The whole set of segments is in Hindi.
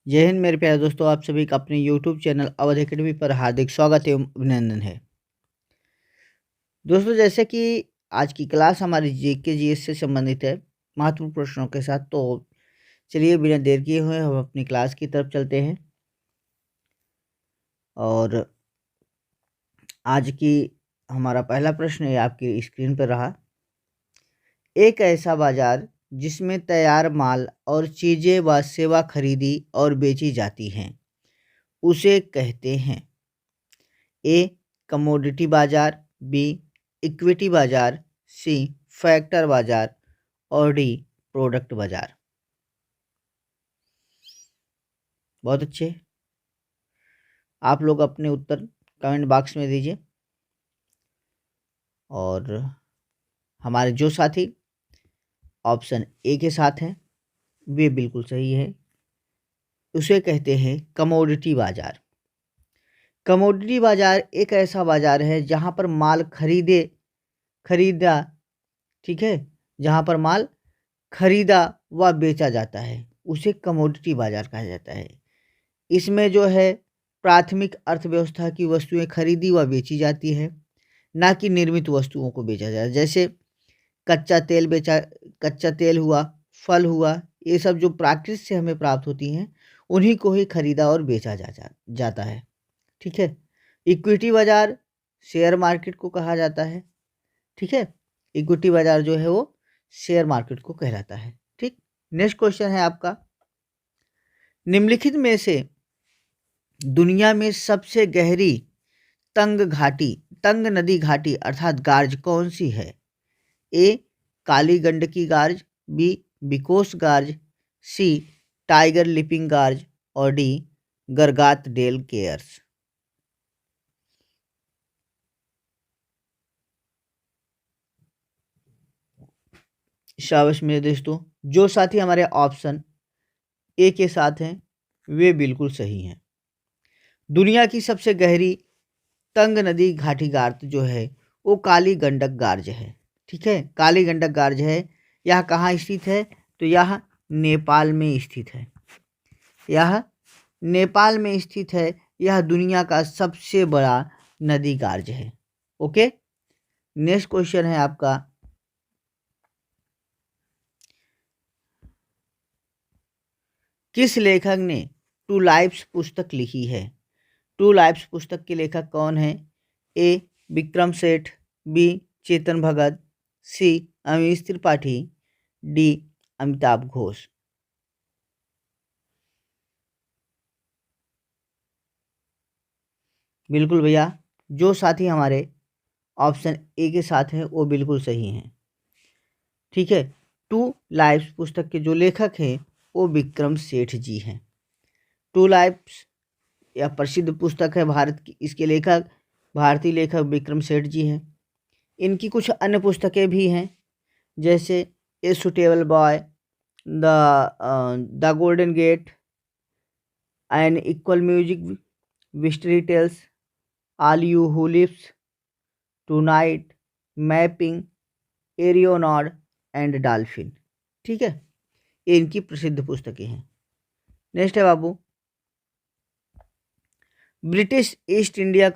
जय हिंद मेरे प्यारे दोस्तों, आप सभी का अपने यूट्यूब चैनल अवध एकेडमी पर हार्दिक स्वागत एवं अभिनंदन है। दोस्तों, जैसे कि आज की क्लास हमारी जीके जीएस से संबंधित है, महत्वपूर्ण प्रश्नों के साथ। तो चलिए बिना देर किए हुए हम अपनी क्लास की तरफ चलते हैं। और आज की हमारा पहला प्रश्न ये आपकी स्क्रीन पर रहा। एक ऐसा बाजार जिसमें तैयार माल और चीज़ें व सेवा खरीदी और बेची जाती हैं, उसे कहते हैं ए कमोडिटी बाजार, बी इक्विटी बाजार, सी फैक्टर बाजार और डी प्रोडक्ट बाजार। बहुत अच्छे, आप लोग अपने उत्तर कमेंट बॉक्स में दीजिए। और हमारे जो साथी ऑप्शन ए के साथ हैं वे बिल्कुल सही है। उसे कहते हैं कमोडिटी बाजार। कमोडिटी बाजार एक ऐसा बाजार है जहां पर माल खरीदा, ठीक है, जहां पर माल खरीदा व बेचा जाता है, उसे कमोडिटी बाजार कहा जाता है। इसमें जो है प्राथमिक अर्थव्यवस्था की वस्तुएं खरीदी व बेची जाती है, ना कि निर्मित वस्तुओं को बेचा जाता है। जैसे कच्चा तेल हुआ, फल हुआ, ये सब जो प्राकृतिक से हमें प्राप्त होती हैं, उन्हीं को ही खरीदा और बेचा जाता है। ठीक है। इक्विटी बाजार शेयर मार्केट को कहा जाता है। ठीक है, इक्विटी बाजार जो है वो शेयर मार्केट को कहलाता है। ठीक। नेक्स्ट क्वेश्चन है आपका, निम्नलिखित में से दुनिया में सबसे गहरी तंग नदी घाटी अर्थात गार्ज कौन सी है? A Kali Gandaki gorge, B Vikos gorge, C tiger leaping gorge और डी गरगात डेल केयर्स। शाबाश मेरे दोस्तों, जो साथी हमारे ऑप्शन ए के साथ हैं वे बिल्कुल सही हैं। दुनिया की सबसे गहरी तंग नदी घाटी गार्ज जो है वो काली गंडक गार्ज है। ठीक है, काली गंडक गार्ज है। यह कहाँ स्थित है? तो यह नेपाल में स्थित है। यह नेपाल में स्थित है। यह दुनिया का सबसे बड़ा नदी गार्ज है। ओके। नेक्स्ट क्वेश्चन है आपका, किस लेखक ने टू लाइफ्स पुस्तक लिखी है? टू लाइफ्स पुस्तक के लेखक कौन है? ए विक्रम सेठ, बी चेतन भगत, सी अमीश त्रिपाठी, डी अमिताभ घोष। बिल्कुल भैया, जो साथी हमारे ऑप्शन ए के साथ हैं वो बिल्कुल सही हैं। ठीक है, टू लाइफ्स पुस्तक के जो लेखक हैं वो विक्रम सेठ जी हैं। टू लाइफ्स यह प्रसिद्ध पुस्तक है भारत की। इसके लेखक भारतीय लेखक विक्रम सेठ जी हैं। इनकी कुछ अन्य पुस्तकें भी हैं, जैसे a suitable boy, the golden gate, an equal music, beastly tales, all you who lives, tonight, mapping, Arion and dolphin. ठीक है, ये इनकी प्रसिद्ध पुस्तकें हैं। नेक्स्ट है बाबू, ब्रिटिश ईस्ट इंडिया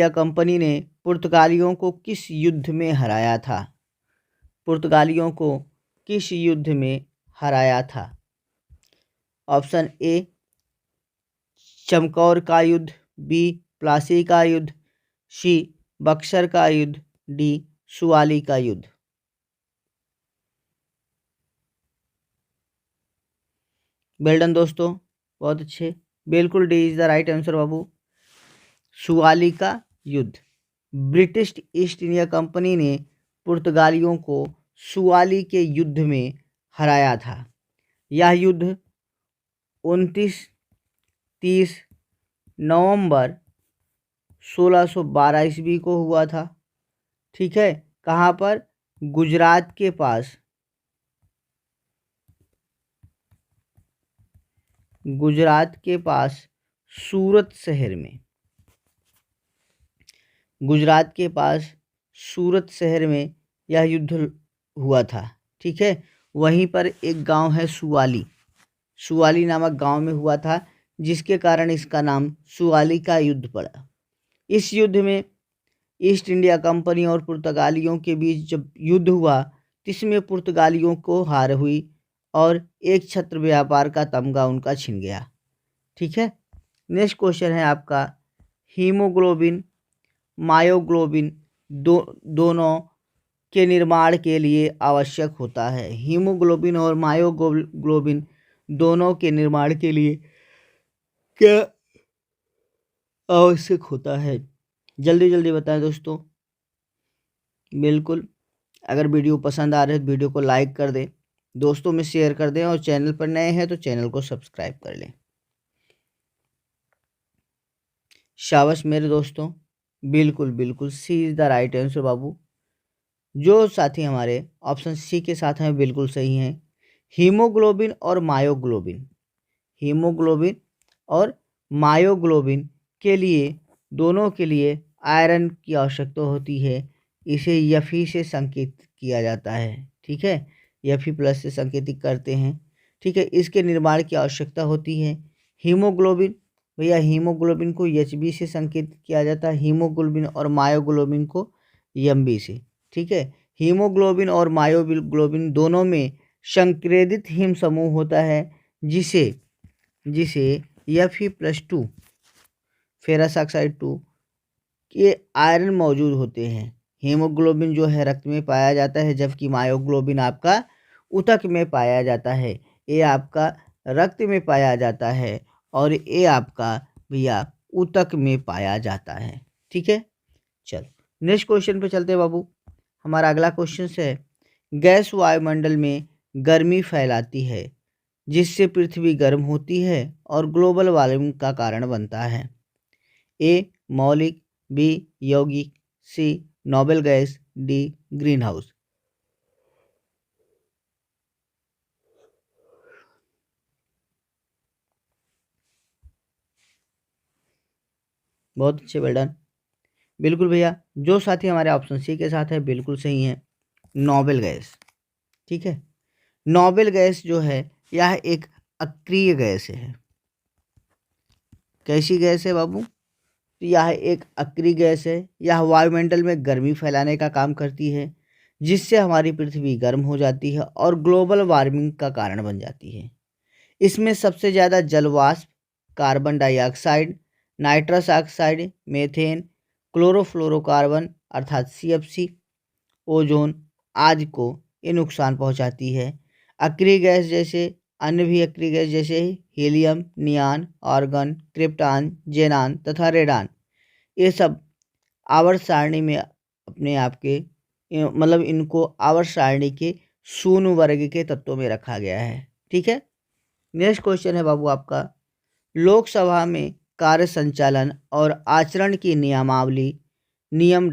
कंपनी ने पुर्तगालियों को किस युद्ध में हराया था? पुर्तगालियों को किस युद्ध में हराया था? ऑप्शन ए चमकौर का युद्ध, बी प्लासी का युद्ध, सी बक्सर का युद्ध, डी सुवाली का युद्ध। वेल डन दोस्तों, बहुत अच्छे। बिल्कुल D is the right answer बाबू, सुवाली का युद्ध। ब्रिटिश ईस्ट इंडिया कंपनी ने पुर्तगालियों को सुवाली के युद्ध में हराया था। यह युद्ध 29-30 नवंबर 1612 ईस्वी को हुआ था। ठीक है, कहाँ पर? गुजरात के पास, सूरत शहर में। गुजरात के पास सूरत शहर में यह युद्ध हुआ था। ठीक है, वहीं पर एक गांव है सुवाली, सुवाली नामक गांव में हुआ था, जिसके कारण इसका नाम सुवाली का युद्ध पड़ा। इस युद्ध में ईस्ट इंडिया कंपनी और पुर्तगालियों के बीच जब युद्ध हुआ, इसमें पुर्तगालियों को हार हुई और एक छत्र व्यापार का तमगा उनका छिन गया। ठीक है। नेक्स्ट क्वेश्चन है आपका, हीमोग्लोबिन मायोग्लोबिन दोनों के निर्माण के लिए आवश्यक होता है। हीमोग्लोबिन और मायोग्लोबिन दोनों के निर्माण के लिए क्या आवश्यक होता है? जल्दी जल्दी बताएं दोस्तों। बिल्कुल, अगर वीडियो पसंद आ रहे है तो वीडियो को लाइक कर दें, दोस्तों में शेयर कर दें, और चैनल पर नए हैं तो चैनल को सब्सक्राइब कर लें। शाबाश मेरे दोस्तों, बिल्कुल बिल्कुल सी इज़ द राइट आंसर बाबू। जो साथी हमारे ऑप्शन सी के साथ हैं बिल्कुल सही हैं। हीमोग्लोबिन और मायोग्लोबिन, हीमोग्लोबिन और मायोग्लोबिन के लिए, दोनों के लिए आयरन की आवश्यकता होती है। इसे Fe से संकेतित किया जाता है। ठीक है, Fe प्लस से संकेतित करते हैं। ठीक है, इसके निर्माण की आवश्यकता होती है। हीमोग्लोबिन, भैया हीमोग्लोबिन को Hb से संकेतित किया जाता है, हीमोग्लोबिन और मायोग्लोबिन को Mb से। ठीक है, हीमोग्लोबिन और मायोग्लोबिन दोनों में संक्रेदित हिम समूह होता है, जिसे Fe+2 फेरस ऑक्साइड 2 के आयरन मौजूद होते हैं। हीमोग्लोबिन जो है रक्त में पाया जाता है, जबकि मायोग्लोबिन आपका ऊतक में पाया जाता है। ये आपका रक्त में पाया जाता है और ये आपका भैया ऊतक में पाया जाता है। ठीक है, चलो नेक्स्ट क्वेश्चन पे चलते हैं बाबू। हमारा अगला क्वेश्चन है, गैस वायुमंडल में गर्मी फैलाती है, जिससे पृथ्वी गर्म होती है और ग्लोबल वार्मिंग का कारण बनता है। ए मौलिक, बी यौगिक, C noble gas, D green house. बहुत अच्छे, वेल डन। बिल्कुल भैया, जो साथी हमारे ऑप्शन सी के साथ है बिल्कुल सही है, नोबेल गैस। ठीक है, नोबेल गैस जो है यह एक अक्रिय गैस है। कैसी गैस है बाबू? तो यह एक अक्रिय गैस है। यह वायुमंडल में गर्मी फैलाने का काम करती है, जिससे हमारी पृथ्वी गर्म हो जाती है और ग्लोबल वार्मिंग का कारण बन जाती है। इसमें सबसे ज़्यादा जलवाष्प, carbon dioxide, nitrous oxide, methane, chlorofluorocarbon अर्थात CFC, ओजोन आदि को ये नुकसान पहुंचाती है। अक्रिय गैस जैसे अन्य भी अक्रिय गैस जैसे हीलियम, नियान, आर्गन, क्रिप्टॉन, जेनान तथा रेडान, ये सब आवर्त सारणी में अपने आप के मतलब इनको आवर्त सारणी के शून्य वर्ग के तत्वों में रखा गया है। ठीक है, नेक्स्ट क्वेश्चन है बाबू आपका, लोकसभा में कार्य संचालन और आचरण की नियमावली नियम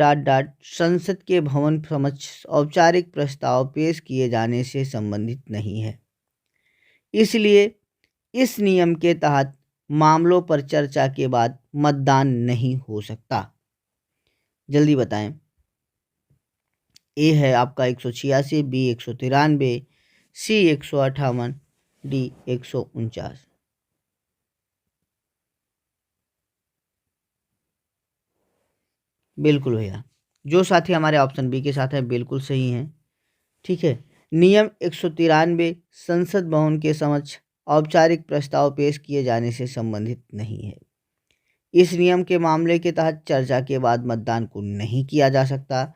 संसद के भवन समक्ष औपचारिक प्रस्ताव पेश किए जाने से संबंधित नहीं है, इसलिए इस नियम के तहत मामलों पर चर्चा के बाद मतदान नहीं हो सकता। जल्दी बताएं। ए है आपका 186, बी 193, सी 158, डी 149। बिल्कुल भैया, जो साथी हमारे ऑप्शन बी के साथ है बिल्कुल सही हैं। ठीक है, नियम 193 संसद भवन के समक्ष औपचारिक प्रस्ताव पेश किए जाने से संबंधित नहीं है। इस नियम के मामले के तहत चर्चा के बाद मतदान को नहीं किया जा सकता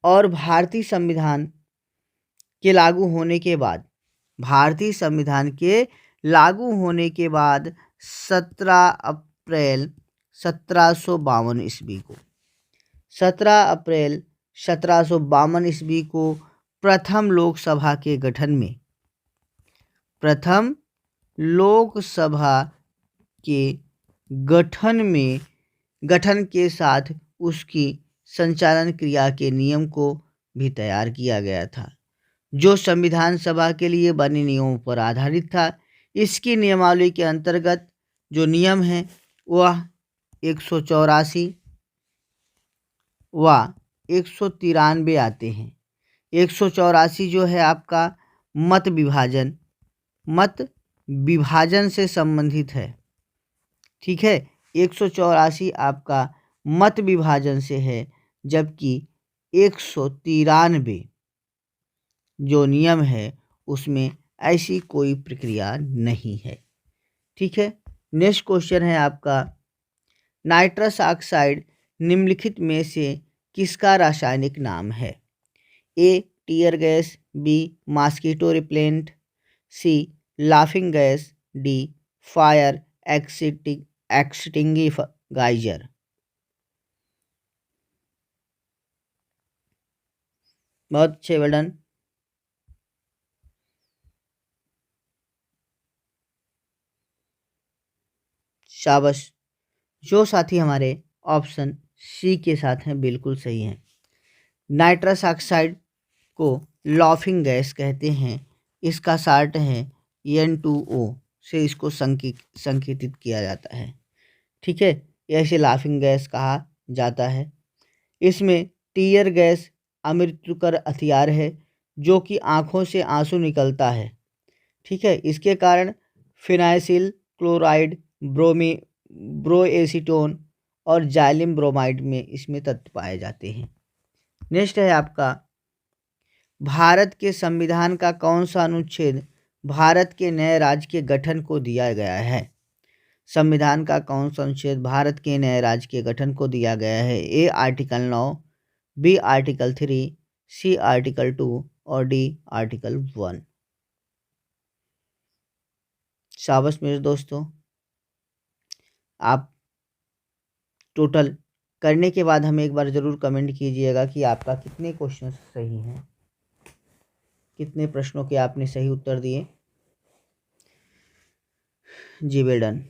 और भारतीय संविधान के लागू होने के बाद, भारतीय संविधान के लागू होने के बाद 17 अप्रैल 1752 ईस्वी को, 17 अप्रैल 1752 ईस्वी को प्रथम लोकसभा के गठन में, प्रथम लोकसभा के गठन के साथ उसकी संचालन क्रिया के नियम को भी तैयार किया गया था, जो संविधान सभा के लिए बने नियमों पर आधारित था। इसकी नियमावली के अंतर्गत जो नियम है वह 184 व 193 आते हैं। 184 जो है आपका मत विभाजन से संबंधित है। ठीक है, 184 आपका मत विभाजन से है, जबकि 193 जो नियम है उसमें ऐसी कोई प्रक्रिया नहीं है। ठीक है, नेक्स्ट क्वेश्चन है आपका, नाइट्रस ऑक्साइड निम्नलिखित में से किसका रासायनिक नाम है? A tear gas, B mosquito repellent, C laughing gas, D fire extinguisher. बहुत अच्छे, वेल डन। शाबाश। जो साथी हमारे ऑप्शन सी के साथ हैं बिल्कुल सही हैं। नाइट्रस ऑक्साइड को लाफिंग गैस कहते हैं। इसका साल्ट है N2O से इसको संकेतित किया जाता है। ठीक है, ऐसे लाफिंग गैस कहा जाता है। इसमें टीयर गैस अमृत्युकर हथियार है जो कि आँखों से आंसू निकलता है। ठीक है, इसके कारण फिनाइसिल क्लोराइड, ब्रोएसीटोन और जाइलिम ब्रोमाइड में इसमें तत्व पाए जाते हैं। नेक्स्ट है आपका, भारत के संविधान का कौन सा अनुच्छेद भारत के नए राज्य के गठन को दिया गया है? संविधान का कौन सा अनुच्छेद भारत के नए राज्य के गठन को दिया गया है? A article 9, B article 3, C article 2 और डी आर्टिकल 1। शाबाश मेरे दोस्तों, आप टोटल करने के बाद हमें एक बार ज़रूर कमेंट कीजिएगा कि आपका कितने क्वेश्चन सही हैं, कितने प्रश्नों के आपने सही उत्तर दिए। जी वेल डन।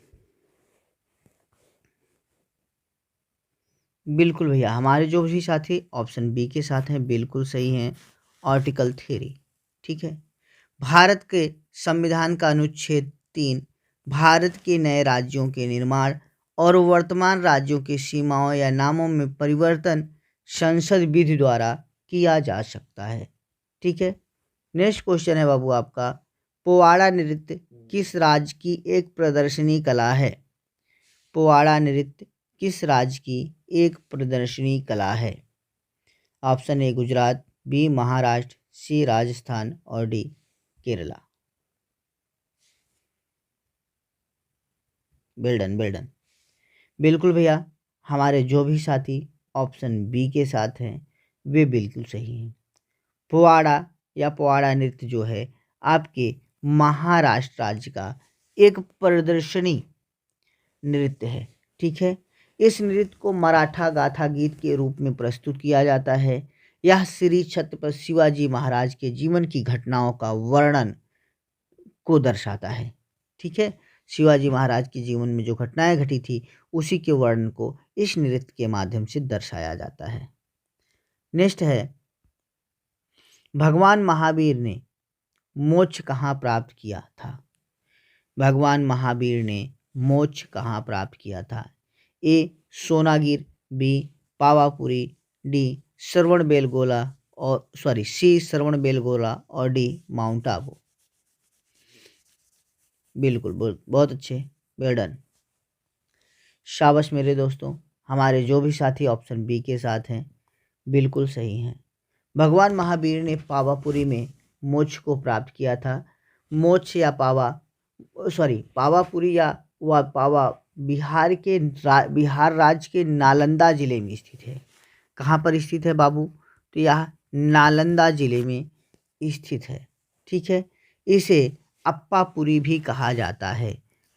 बिल्कुल भैया, हमारे जो भी साथी ऑप्शन बी के साथ हैं बिल्कुल सही हैं, आर्टिकल 3। ठीक है, भारत के संविधान का अनुच्छेद 3 भारत के नए राज्यों के निर्माण और वर्तमान राज्यों की सीमाओं या नामों में परिवर्तन संसद विधि द्वारा किया जा सकता है। ठीक है, नेक्स्ट क्वेश्चन है बाबू आपका, पोवाड़ा नृत्य किस राज्य की एक प्रदर्शनी कला है? पोवाड़ा नृत्य किस राज्य की एक प्रदर्शनी कला है? Option A Gujarat, B Maharashtra, C Rajasthan और डी केरला। Well done. बिल्कुल भैया, हमारे जो भी साथी ऑप्शन बी के साथ हैं वे बिल्कुल सही हैं। पोवाड़ा या पोवाड़ा नृत्य जो है आपके महाराष्ट्र राज्य का एक प्रदर्शनी नृत्य है। ठीक है, इस नृत्य को मराठा गाथा गीत के रूप में प्रस्तुत किया जाता है। यह श्री छत्रपति शिवाजी महाराज के जीवन की घटनाओं का वर्णन को दर्शाता है। ठीक है, शिवाजी महाराज के जीवन में जो घटनाएं घटी थी उसी के वर्णन को इस नृत्य के माध्यम से दर्शाया जाता है। नेक्स्ट है, भगवान महावीर ने मोक्ष कहाँ प्राप्त किया था? भगवान महावीर ने मोक्ष कहाँ प्राप्त किया था? A Sonagir, B Pavapuri, D C Shravana Belagola और डी माउंट आबू। बिल्कुल, बहुत अच्छे, वेल डन। शाबाश मेरे दोस्तों, हमारे जो भी साथी ऑप्शन बी के साथ हैं बिल्कुल सही हैं। भगवान महावीर ने पावापुरी में मोक्ष को प्राप्त किया था। मोक्ष या पावापुरी या पावा बिहार राज्य के नालंदा जिले में स्थित है। कहाँ पर स्थित है बाबू? तो यह नालंदा जिले में स्थित है। ठीक है, इसे अप्पापुरी भी कहा जाता है।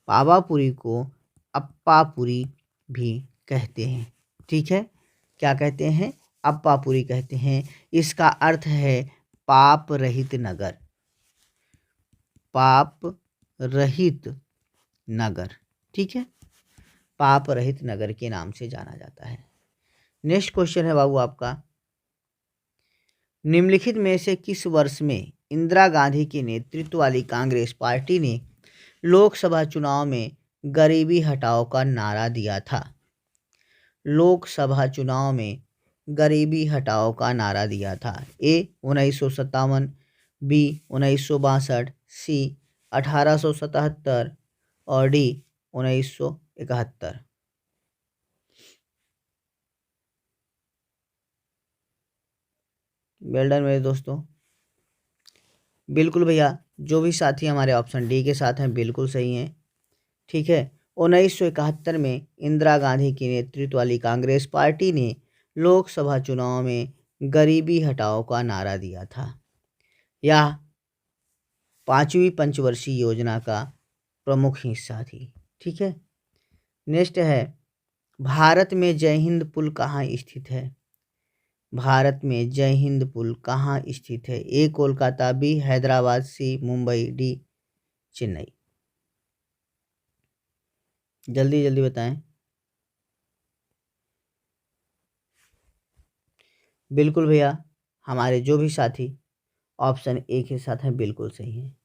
पावापुरी को अप्पापुरी भी कहते हैं। ठीक है, क्या कहते हैं? अप्पापुरी कहते हैं। इसका अर्थ है पाप रहित नगर, पाप रहित नगर। ठीक है, पाप रहित नगर के नाम से जाना जाता है। नेक्स्ट क्वेश्चन है बाबू आपका, निम्नलिखित में से किस वर्ष में इंदिरा गांधी के नेतृत्व वाली कांग्रेस पार्टी ने लोकसभा चुनाव में गरीबी हटाओ का नारा दिया था? लोकसभा चुनाव में गरीबी हटाओ का नारा दिया था। ए 1957, बी 1962, सी 1877 और डी 1971। वेल डन मेरे दोस्तों। बिल्कुल भैया, जो भी साथी हमारे ऑप्शन डी के साथ हैं बिल्कुल सही हैं। ठीक है, 1971 में इंदिरा गांधी की नेतृत्व वाली कांग्रेस पार्टी ने लोकसभा चुनाव में गरीबी हटाओ का नारा दिया था। यह 5वीं पंचवर्षीय योजना का प्रमुख हिस्सा थी। ठीक है, नेक्स्ट है, भारत में जय हिंद पुल कहाँ स्थित है? भारत में जय हिंद पुल कहाँ स्थित है? ए कोलकाता, बी हैदराबाद, सी मुंबई, डी चेन्नई। जल्दी जल्दी बताएं। बिल्कुल भैया, हमारे जो भी साथी ऑप्शन ए के साथ हैं बिल्कुल सही हैं।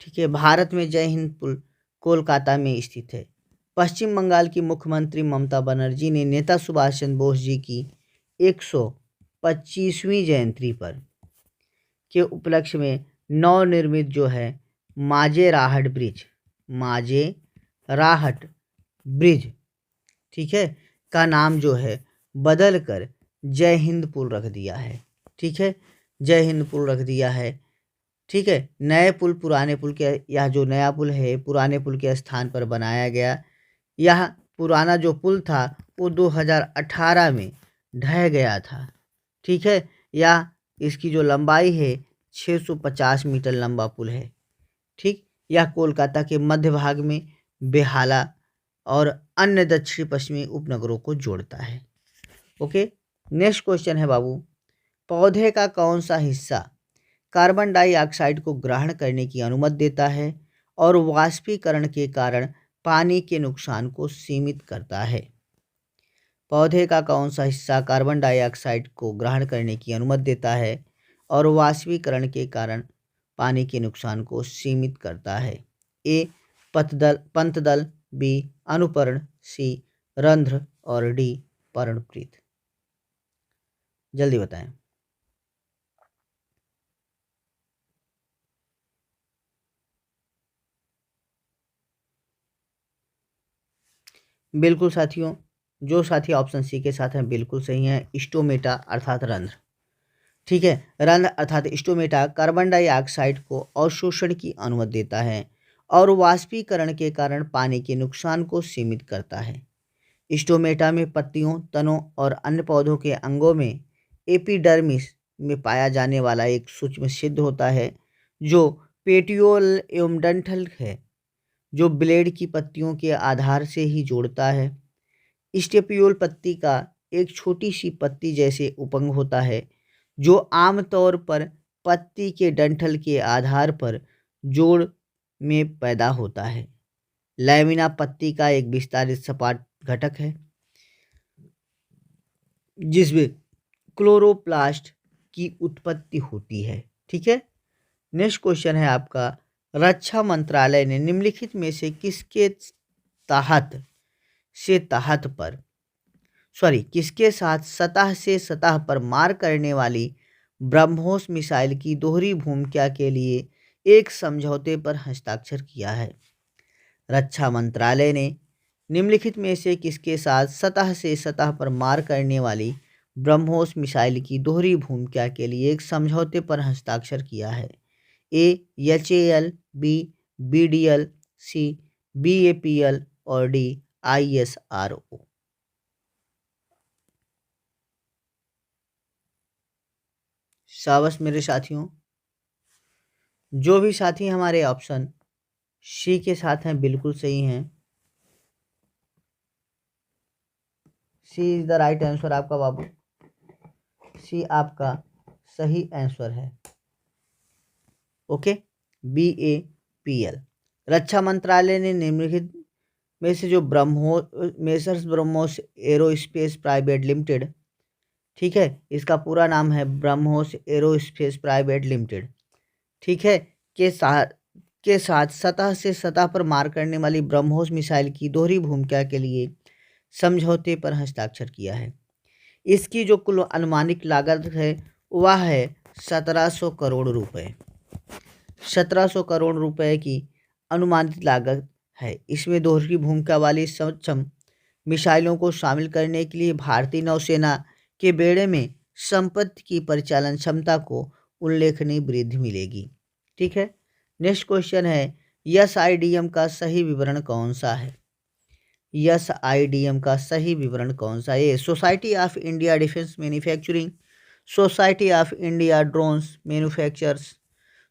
ठीक है, भारत में जय हिंद पुल कोलकाता में स्थित है। पश्चिम बंगाल की मुख्यमंत्री ममता बनर्जी ने नेता सुभाष चंद्र बोस जी की 125वीं जयंती पर के उपलक्ष्य में नवनिर्मित जो है माजेराहट ब्रिज, ठीक है, का नाम जो है बदल कर जय हिंद पुल रख दिया है। ठीक है, जय हिंद पुल रख दिया है। ठीक है, नए पुल पुराने पुल के, यह जो नया पुल है पुराने पुल के स्थान पर बनाया गया। यह पुराना जो पुल था वो 2018 में ढह गया था। ठीक है, यह इसकी जो लंबाई है 650 मीटर लंबा पुल है। ठीक, यह कोलकाता के मध्य भाग में बेहाला और अन्य दक्षिण पश्चिमी उपनगरों को जोड़ता है। ओके, नेक्स्ट क्वेश्चन है बाबू, पौधे का कौन सा हिस्सा कार्बन डाइऑक्साइड को ग्रहण करने की अनुमति देता है और वाष्पीकरण के कारण पानी के नुकसान को सीमित करता है? पौधे का कौन सा हिस्सा कार्बन डाइऑक्साइड को ग्रहण करने की अनुमति देता है और वाष्पीकरण के कारण पानी के नुकसान को सीमित करता है? ए पंतदल, बी अनुपर्ण, सी रंध्र और डी पर्णकृत। जल्दी बताएं। बिल्कुल साथियों, जो साथी ऑप्शन सी के साथ हैं बिल्कुल सही हैं, स्टोमेटा अर्थात रंध्र। ठीक है, रंध्र अर्थात स्टोमेटा कार्बन डाइऑक्साइड को अवशोषण की अनुमति देता है और वाष्पीकरण के कारण पानी के नुकसान को सीमित करता है। स्टोमेटा में पत्तियों, तनों और अन्य पौधों के अंगों में एपिडर्मिस में पाया जाने वाला एक सूक्ष्म छिद्र होता है जो पेटियोल एवं डंठल है, जो ब्लेड की पत्तियों के आधार से ही जोड़ता है। स्टेपियोल पत्ती का एक छोटी सी पत्ती जैसे उपंग होता है जो आमतौर पर पत्ती के डंठल के आधार पर जोड़ में पैदा होता है। लैमिना पत्ती का एक विस्तारित सपाट घटक है जिसमें क्लोरोप्लास्ट की उत्पत्ति होती है। ठीक है, नेक्स्ट क्वेश्चन है आपका, रक्षा मंत्रालय ने निम्नलिखित में से किसके साथ सतह से सतह पर मार करने वाली ब्रह्मोस मिसाइल की दोहरी भूमिका के लिए एक समझौते पर हस्ताक्षर किया है? रक्षा मंत्रालय ने निम्नलिखित में से किसके साथ सतह से सतह पर मार करने वाली ब्रह्मोस मिसाइल की दोहरी भूमिका के लिए एक समझौते पर हस्ताक्षर किया है? ए HAL, बी BDL, सी BAPL और डी ISRO। शाबाश मेरे साथियों, जो भी साथी हमारे ऑप्शन सी के साथ हैं बिल्कुल सही हैं। सी इज द राइट आंसर आपका बाबू, सी आपका सही आंसर है। Okay, BAPL। रक्षा मंत्रालय ने निम्नलिखित में से जो ब्रह्मोस एरोस्पेस प्राइवेट लिमिटेड, ठीक है, इसका पूरा नाम है ब्रह्मोस एरोस्पेस प्राइवेट लिमिटेड, ठीक है, के साथ सतह से सतह पर मार करने वाली ब्रह्मोस मिसाइल की दोहरी भूमिका के लिए समझौते पर हस्ताक्षर किया है। इसकी जो कुल अनुमानिक लागत है वह है 1700 करोड़ रुपए। 1700 करोड़ रुपए की अनुमानित लागत है। इसमें दोहरी भूमिका वाली सक्षम मिसाइलों को शामिल करने के लिए भारतीय नौसेना के बेड़े में संपत्ति की परिचालन क्षमता को उल्लेखनीय वृद्धि मिलेगी। ठीक है। नेक्स्ट क्वेश्चन है, एसआईडीएम का सही विवरण कौन सा है? एसआईडीएम का सही विवरण कौन सा है? Society of India defence manufacturing, society of India drones manufacturers,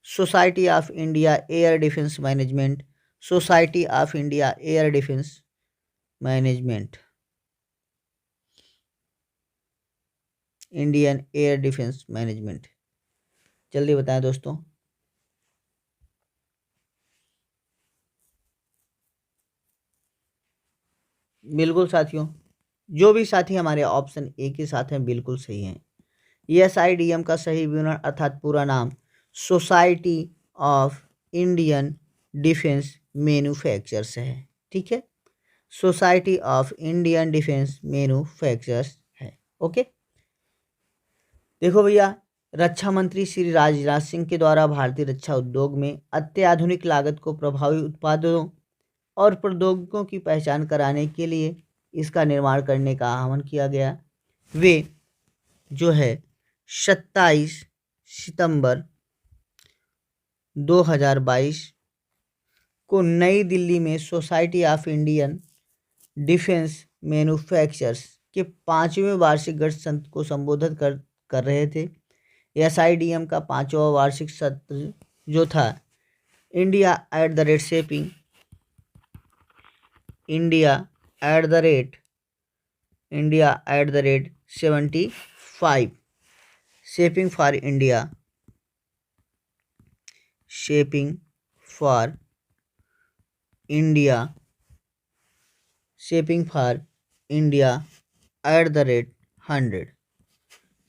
society of India air defence management, society of India air defence management, Indian air defence management. जल्दी बताएं दोस्तों। बिल्कुल साथियों, जो भी साथी हमारे ऑप्शन ए के साथ हैं बिल्कुल सही हैं। एसआईडीएम का सही विवरण अर्थात पूरा नाम society of Indian defence manufacturers है। ठीक है, society of Indian defence manufacturers है। ओके, देखो भैया, रक्षा मंत्री श्री राजनाथ सिंह के द्वारा भारतीय रक्षा उद्योग में अत्याधुनिक लागत को प्रभावी उत्पादों और प्रौद्योगिकों की पहचान कराने के लिए इसका निर्माण करने का आह्वान किया गया। वे जो है 27 सितंबर 2022 को नई दिल्ली में society of Indian defence manufacturers के 5वें वार्षिक गठ सत्र को संबोधित कर रहे थे। एसआईडीएम का 5वां वार्षिक सत्र जो था India at the rate shaping, India at the rate 75, shaping for India, shaping for India, shaping for India at the rate 100,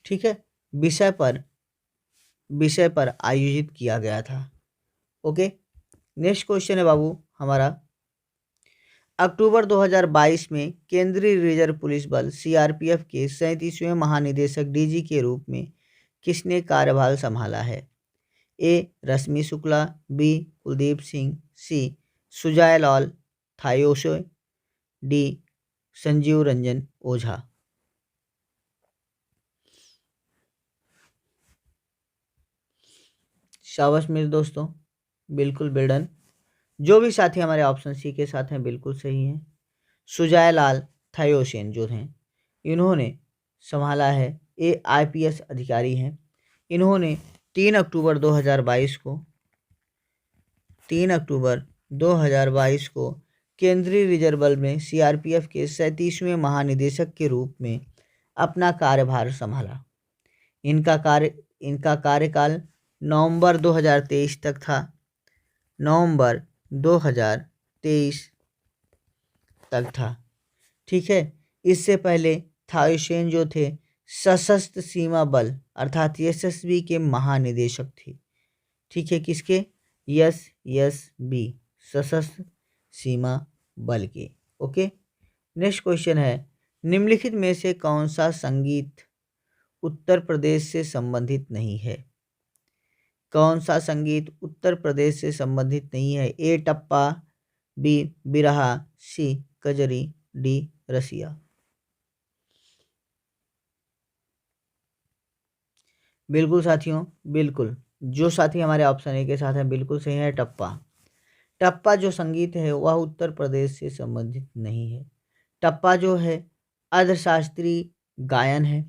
ठीक है, विषय पर आयोजित किया गया था। ओके, नेक्स्ट क्वेश्चन है बाबू हमारा, अक्टूबर 2022 में केंद्रीय रिजर्व पुलिस बल सीआरपीएफ के 37वें महानिदेशक डीजी के रूप में किसने कार्यभार संभाला है? ए रश्मि शुक्ला, बी कुलदीप सिंह, सी सुजय लाल थायोसो, डी संजीव रंजन ओझा। शाबाश मेरे दोस्तों, बिल्कुल बेडन। जो भी साथी हमारे ऑप्शन सी के साथ हैं बिल्कुल सही हैं। सुजय लाल थायोसेन जो हैं इन्होंने संभाला है। ये आईपीएस अधिकारी हैं। इन्होंने 3 अक्टूबर 2022 को केंद्रीय रिजर्व बल में सीआरपीएफ के 37वें महानिदेशक के रूप में अपना कार्यभार संभाला। इनका कार्यकाल नवंबर 2023 तक था। नवंबर 2023 तक था। ठीक है, इससे पहले थाईसेन जो थे सशस्त्र सीमा बल अर्थात एसएसबी के महानिदेशक थे। ठीक है, किसके? एसएसबी, सशस्त्र सीमा बल के। ओके, नेक्स्ट क्वेश्चन है, निम्नलिखित में से कौन सा संगीत उत्तर प्रदेश से संबंधित नहीं है? कौन सा संगीत उत्तर प्रदेश से संबंधित नहीं है? ए टप्पा, बी बिरहा, सी कजरी, डी रसिया। बिल्कुल साथियों, बिल्कुल जो साथी हमारे ऑप्शन ए के साथ हैं बिल्कुल सही है। टप्पा। टप्पा जो संगीत है वह उत्तर प्रदेश से संबंधित नहीं है। टप्पा जो है अर्धशास्त्रीय गायन है।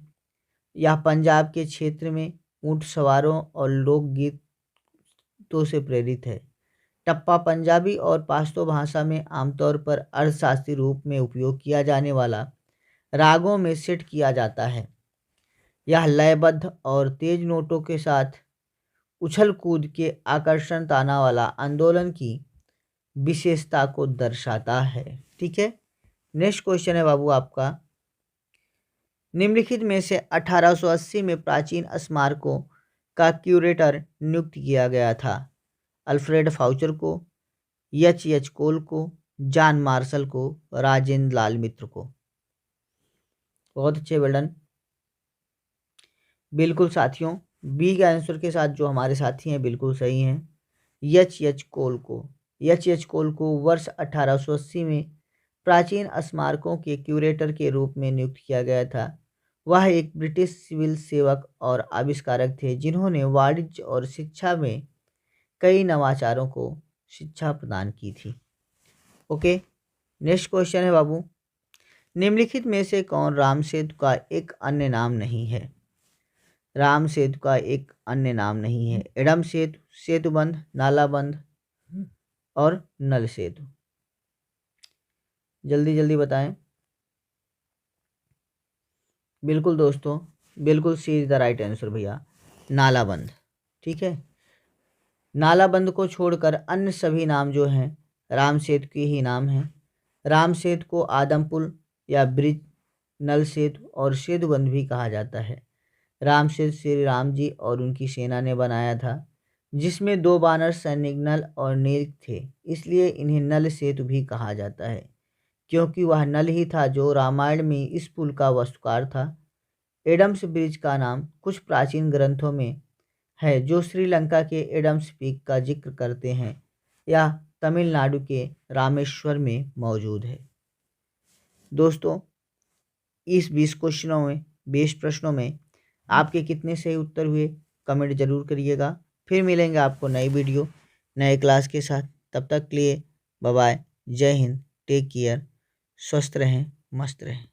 यह पंजाब के क्षेत्र में ऊंट सवारों और लोकगीतों से प्रेरित है। टप्पा पंजाबी और पाश्तो भाषा में आमतौर पर अर्थशास्त्रीय रूप में उपयोग किया जाने वाला रागों में सेट किया जाता है। यह लयबद्ध और तेज नोटों के साथ उछल कूद के आकर्षण ताना वाला आंदोलन की विशेषता को दर्शाता है। ठीक है, नेक्स्ट क्वेश्चन है बाबू आपका, निम्नलिखित में से 1880 में प्राचीन स्मारकों का क्यूरेटर नियुक्त किया गया था? अल्फ्रेड फाउचर को, एच कोल को, जॉन मार्शल को, राजेंद्र लाल मित्र को। बहुत अच्छे, वेल डन। बिल्कुल साथियों, बी के आंसर के साथ जो हमारे साथी हैं बिल्कुल सही हैं। एच एच कोल को वर्ष 1880 में प्राचीन स्मारकों के क्यूरेटर के रूप में नियुक्त किया गया था। वह एक ब्रिटिश सिविल सेवक और आविष्कारक थे जिन्होंने वाणिज्य और शिक्षा में कई नवाचारों को शिक्षा प्रदान की थी। ओके, नेक्स्ट क्वेश्चन है बाबू, निम्नलिखित में से कौन राम सेतु का एक अन्य नाम नहीं है? राम सेतु का एक अन्य नाम नहीं है। एडम सेतु, सेतुबंध, नालाबंध और नल सेतु। जल्दी जल्दी बताएं। बिल्कुल दोस्तों, बिल्कुल सी इज द राइट आंसर भैया, नालाबंध। ठीक है, नालाबंध को छोड़कर अन्य सभी नाम जो हैं राम सेतु के ही नाम हैं। राम सेतु को आदम पुल या ब्रिज, नल सेतु और सेतुबंध भी कहा जाता है। राम सेतु श्री राम जी और उनकी सेना ने बनाया था, जिसमें 2 बानर सैनिक नल और नील थे, इसलिए इन्हें नल सेतु भी कहा जाता है, क्योंकि वह नल ही था जो रामायण में इस पुल का वास्तुकार था। एडम्स ब्रिज का नाम कुछ प्राचीन ग्रंथों में है जो श्रीलंका के एडम्स पीक का जिक्र करते हैं या तमिलनाडु के रामेश्वर में मौजूद है। दोस्तों, इस 20 प्रश्नों में आपके कितने सही उत्तर हुए कमेंट जरूर करिएगा। फिर मिलेंगे आपको नई वीडियो नए क्लास के साथ। तब तक के लिए बाय बाय, जय हिंद, टेक केयर, स्वस्थ रहें, मस्त रहें।